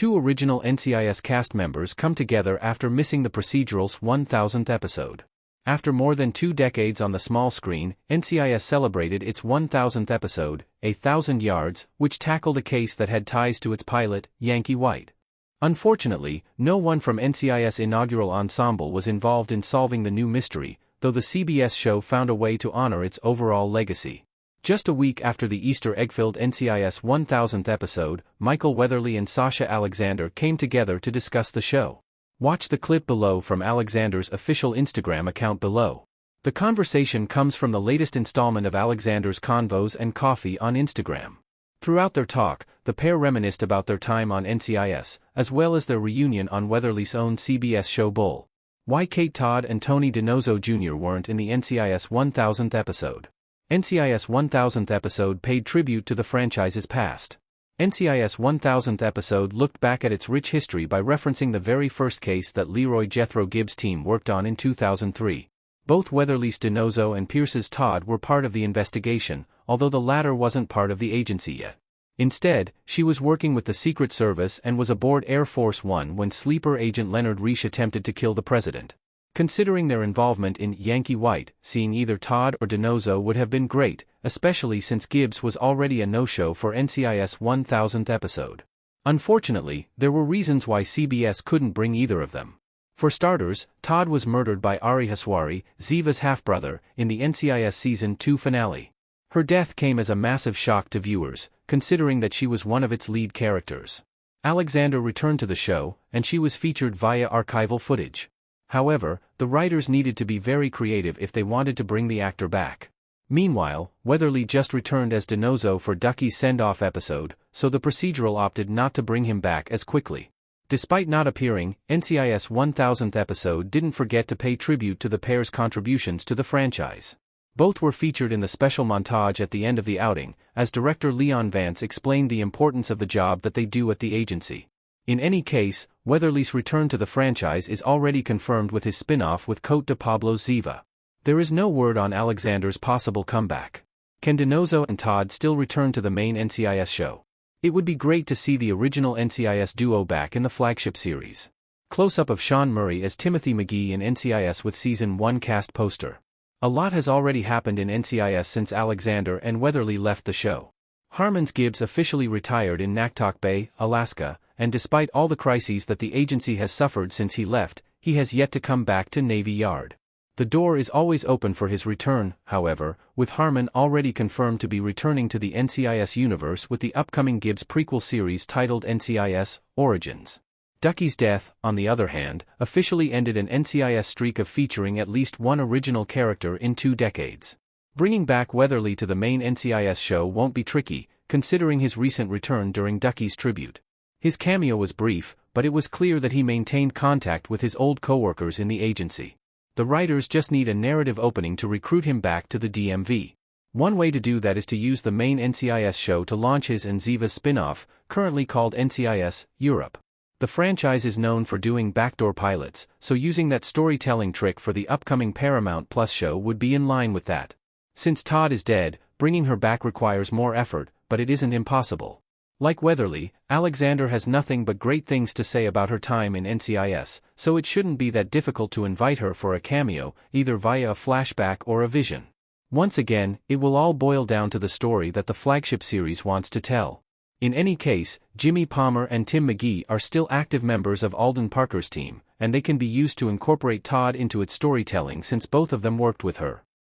two original NCIS cast members come together after missing the procedural's 1000th episode. After more than 2 decades on the small screen, NCIS celebrated its 1000th episode, A Thousand Yards, which tackled a case that had ties to its pilot, Yankee White. Unfortunately, no one from NCIS inaugural ensemble was involved in solving the new mystery, though the CBS show found a way to honor its overall legacy. Just a week after the Easter egg-filled NCIS 1000th episode, Michael Weatherly and Sasha Alexander came together to discuss the show. Watch the clip below from Alexander's official Instagram account below. The conversation comes from the latest installment of Alexander's Convos and Coffee on Instagram. Throughout their talk, the pair reminisced about their time on NCIS, as well as their reunion on Weatherly's own CBS show Bull. Why Kate Todd and Tony DiNozzo Jr. weren't in the NCIS 1000th episode. NCIS 1000th episode paid tribute to the franchise's past. NCIS 1000th episode looked back at its rich history by referencing the very first case that Leroy Jethro Gibbs' team worked on in 2003. Both Weatherly's DiNozzo and Pierce's Todd were part of the investigation, although the latter wasn't part of the agency yet. Instead, she was working with the Secret Service and was aboard Air Force One when sleeper agent Leonard Reich attempted to kill the president. Considering their involvement in Yankee White, seeing either Todd or DiNozzo would have been great, especially since Gibbs was already a no-show for NCIS 1000th episode. Unfortunately, there were reasons why CBS couldn't bring either of them. For starters, Todd was murdered by Ari Haswari, Ziva's half-brother, in the NCIS Season 2 finale. Her death came as a massive shock to viewers, considering that she was one of its lead characters. Alexander returned to the show, and she was featured via archival footage. However, the writers needed to be very creative if they wanted to bring the actor back. Meanwhile, Weatherly just returned as DiNozzo for Ducky's send-off episode, so the procedural opted not to bring him back as quickly. Despite not appearing, NCIS 1000th episode didn't forget to pay tribute to the pair's contributions to the franchise. Both were featured in the special montage at the end of the outing, as director Leon Vance explained the importance of the job that they do at the agency. In any case, Weatherly's return to the franchise is already confirmed with his spin-off with Cote de Pablo's Ziva. There is no word on Alexander's possible comeback. Can DiNozzo and Todd still return to the main NCIS show? It would be great to see the original NCIS duo back in the flagship series. Close-up of Sean Murray as Timothy McGee in NCIS with Season 1 cast poster. A lot has already happened in NCIS since Alexander and Weatherly left the show. Harmons Gibbs officially retired in Naktok Bay, Alaska, and despite all the crises that the agency has suffered since he left, he has yet to come back to Navy Yard. The door is always open for his return, however, with Harmon already confirmed to be returning to the NCIS universe with the upcoming Gibbs prequel series titled NCIS Origins. Ducky's death, on the other hand, officially ended an NCIS streak of featuring at least one original character in 2 decades. Bringing back Weatherly to the main NCIS show won't be tricky, considering his recent return during Ducky's tribute. His cameo was brief, but it was clear that he maintained contact with his old co-workers in the agency. The writers just need a narrative opening to recruit him back to the DMV. One way to do that is to use the main NCIS show to launch his and Ziva's spin-off, currently called NCIS Europe. The franchise is known for doing backdoor pilots, so using that storytelling trick for the upcoming Paramount Plus show would be in line with that. Since Todd is dead, bringing her back requires more effort, but it isn't impossible. Like Weatherly, Alexander has nothing but great things to say about her time in NCIS, so it shouldn't be that difficult to invite her for a cameo, either via a flashback or a vision. Once again, it will all boil down to the story that the flagship series wants to tell. In any case, Jimmy Palmer and Tim McGee are still active members of Alden Parker's team, and they can be used to incorporate Todd into its storytelling since both of them worked with her.